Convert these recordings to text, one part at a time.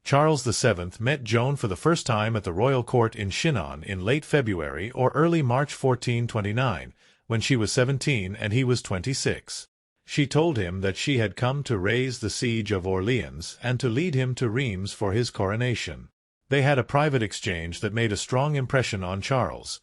Charles VII met Joan for the first time at the royal court in Chinon in late February or early March 1429, when she was 17 and he was 26. She told him that she had come to raise the Siege of Orléans and to lead him to Reims for his coronation. They had a private exchange that made a strong impression on Charles.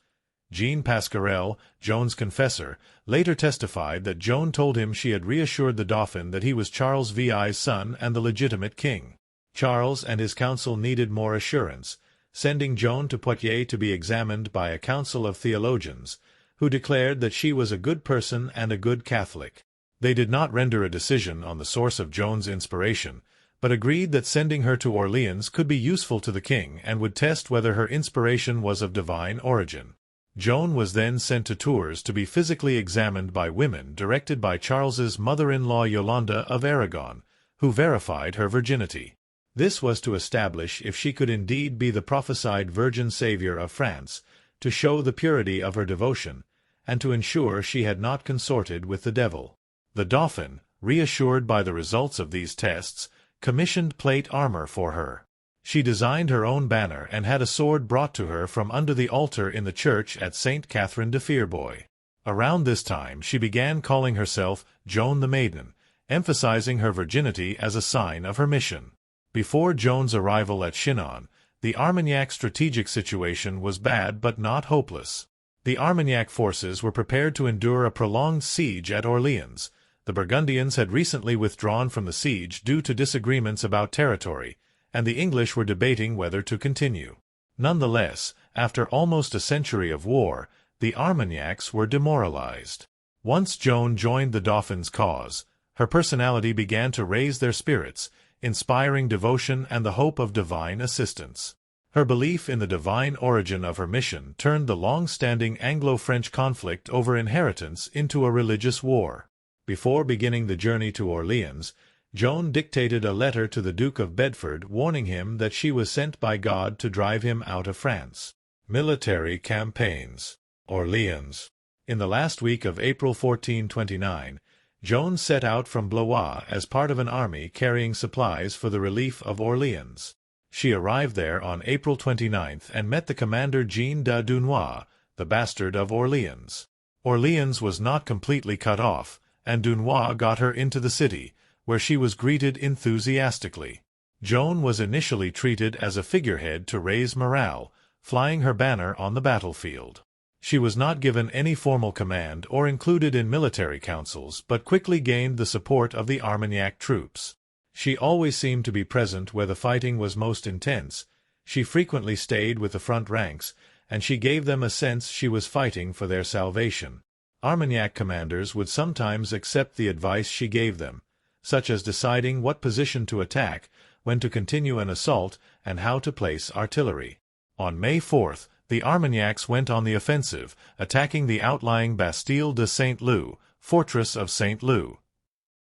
Jean Pasquerel, Joan's confessor, later testified that Joan told him she had reassured the Dauphin that he was Charles VI's son and the legitimate king. Charles and his council needed more assurance, sending Joan to Poitiers to be examined by a council of theologians, who declared that she was a good person and a good Catholic. They did not render a decision on the source of Joan's inspiration, but agreed that sending her to Orleans could be useful to the king and would test whether her inspiration was of divine origin. Joan was then sent to Tours to be physically examined by women directed by Charles's mother-in-law Yolande of Aragon, who verified her virginity. This was to establish if she could indeed be the prophesied Virgin Savior of France, to show the purity of her devotion, and to ensure she had not consorted with the devil. The Dauphin, reassured by the results of these tests, commissioned plate armor for her. She designed her own banner and had a sword brought to her from under the altar in the church at St. Catherine de Fierbois. Around this time she began calling herself Joan the Maiden, emphasizing her virginity as a sign of her mission. Before Joan's arrival at Chinon, the Armagnac strategic situation was bad but not hopeless. The Armagnac forces were prepared to endure a prolonged siege at Orléans. The Burgundians had recently withdrawn from the siege due to disagreements about territory, and the English were debating whether to continue. Nonetheless, after almost a century of war, the Armagnacs were demoralized. Once Joan joined the Dauphin's cause, her personality began to raise their spirits, inspiring devotion and the hope of divine assistance. Her belief in the divine origin of her mission turned the long-standing Anglo-French conflict over inheritance into a religious war. Before beginning the journey to Orleans, Joan dictated a letter to the Duke of Bedford warning him that she was sent by God to drive him out of France. Military campaigns. Orleans. In the last week of April 1429, Joan set out from Blois as part of an army carrying supplies for the relief of Orleans. She arrived there on April 29th and met the commander Jean de Dunois, the bastard of Orleans. Orleans was not completely cut off, and Dunois got her into the city, where she was greeted enthusiastically. Joan was initially treated as a figurehead to raise morale, flying her banner on the battlefield. She was not given any formal command or included in military councils, but quickly gained the support of the Armagnac troops. She always seemed to be present where the fighting was most intense. She frequently stayed with the front ranks, and she gave them a sense she was fighting for their salvation. Armagnac commanders would sometimes accept the advice she gave them, such as deciding what position to attack, when to continue an assault, and how to place artillery. On May 4th, the Armagnacs went on the offensive, attacking the outlying Bastille de Saint-Lô, fortress of Saint-Lô.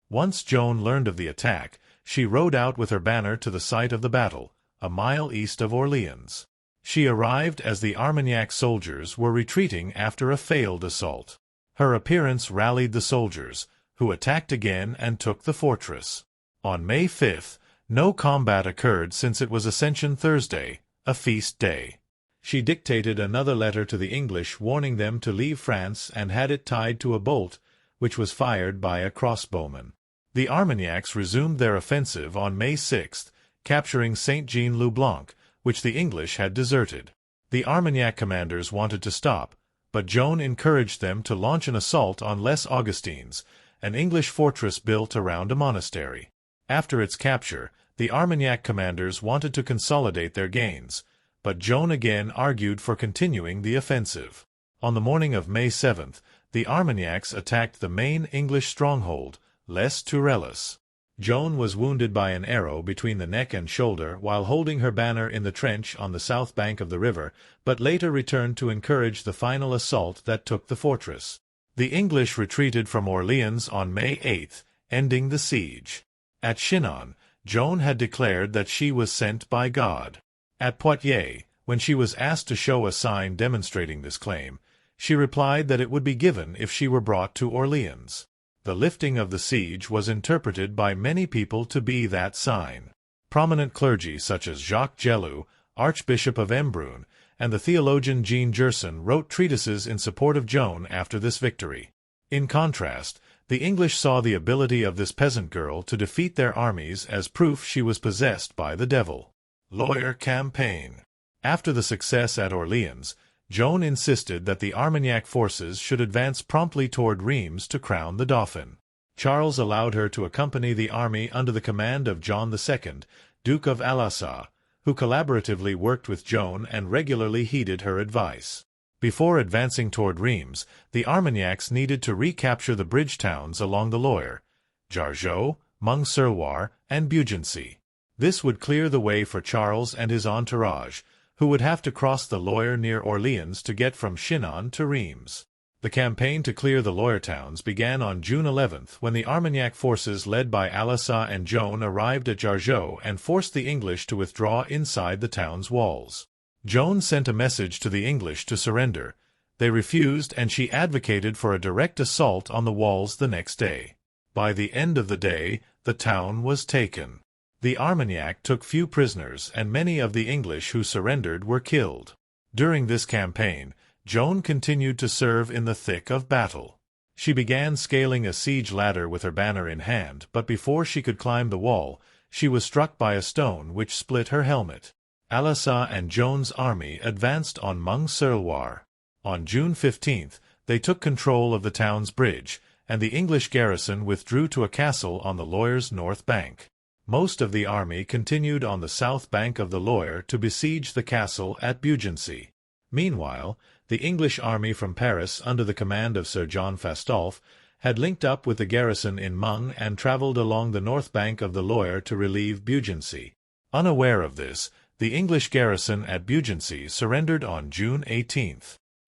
Once Joan learned of the attack, she rode out with her banner to the site of the battle, a mile east of Orleans. She arrived as the Armagnac soldiers were retreating after a failed assault. Her appearance rallied the soldiers, who attacked again and took the fortress. On May 5th, no combat occurred since it was Ascension Thursday, a feast day. She dictated another letter to the English warning them to leave France and had it tied to a bolt, which was fired by a crossbowman. The Armagnacs resumed their offensive on May 6th, capturing Saint-Jean-le-Blanc, which the English had deserted. The Armagnac commanders wanted to stop, but Joan encouraged them to launch an assault on Les Augustins, an English fortress built around a monastery. After its capture, the Armagnac commanders wanted to consolidate their gains, but Joan again argued for continuing the offensive. On the morning of May 7th, the Armagnacs attacked the main English stronghold, Les Tourelles. Joan was wounded by an arrow between the neck and shoulder while holding her banner in the trench on the south bank of the river, but later returned to encourage the final assault that took the fortress. The English retreated from Orleans on May 8th, ending the siege. At Chinon, Joan had declared that she was sent by God. At Poitiers, when she was asked to show a sign demonstrating this claim, she replied that it would be given if she were brought to Orleans. The lifting of the siege was interpreted by many people to be that sign. Prominent clergy such as Jacques Gelou, Archbishop of Embrun, and the theologian Jean Gerson wrote treatises in support of Joan after this victory. In contrast, the English saw the ability of this peasant girl to defeat their armies as proof she was possessed by the devil. Loire campaign. After the success at Orléans, Joan insisted that the Armagnac forces should advance promptly toward Reims to crown the Dauphin. Charles allowed her to accompany the army under the command of John II, Duke of Alençon, who collaboratively worked with Joan and regularly heeded her advice. Before advancing toward Reims, the Armagnacs needed to recapture the bridge towns along the Loire, Jargeau, Meung-sur-Loire, and Beaugency. This would clear the way for Charles and his entourage, who would have to cross the Loire near Orléans to get from Chinon to Reims. The campaign to clear the Loire towns began on June 11 when the Armagnac forces led by Alençon and Joan arrived at Jargeau and forced the English to withdraw inside the town's walls. Joan sent a message to the English to surrender. They refused, and she advocated for a direct assault on the walls the next day. By the end of the day, the town was taken. The Armagnac took few prisoners, and many of the English who surrendered were killed. During this campaign, Joan continued to serve in the thick of battle. She began scaling a siege ladder with her banner in hand, but before she could climb the wall, she was struck by a stone which split her helmet. Alençon and Joan's army advanced on Meung-sur-Loire. On June 15, they took control of the town's bridge, and the English garrison withdrew to a castle on the Loire's north bank. Most of the army continued on the south bank of the Loire to besiege the castle at Beaugency. Meanwhile, the English army from Paris under the command of Sir John Fastolfe had linked up with the garrison in Meung and travelled along the north bank of the Loire to relieve Beaugency. Unaware of this, the English garrison at Beaugency surrendered on June 18.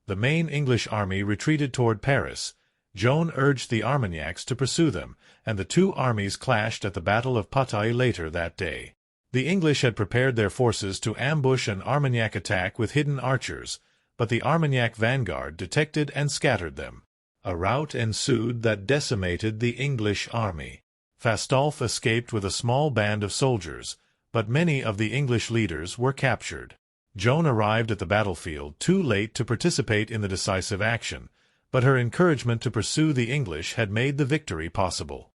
The main English army retreated toward Paris. Joan urged the Armagnacs to pursue them, and the two armies clashed at the Battle of Patay later that day. The English had prepared their forces to ambush an Armagnac attack with hidden archers, but the Armagnac vanguard detected and scattered them. A rout ensued that decimated the English army. Fastolfe escaped with a small band of soldiers, but many of the English leaders were captured. Joan arrived at the battlefield too late to participate in the decisive action, but her encouragement to pursue the English had made the victory possible.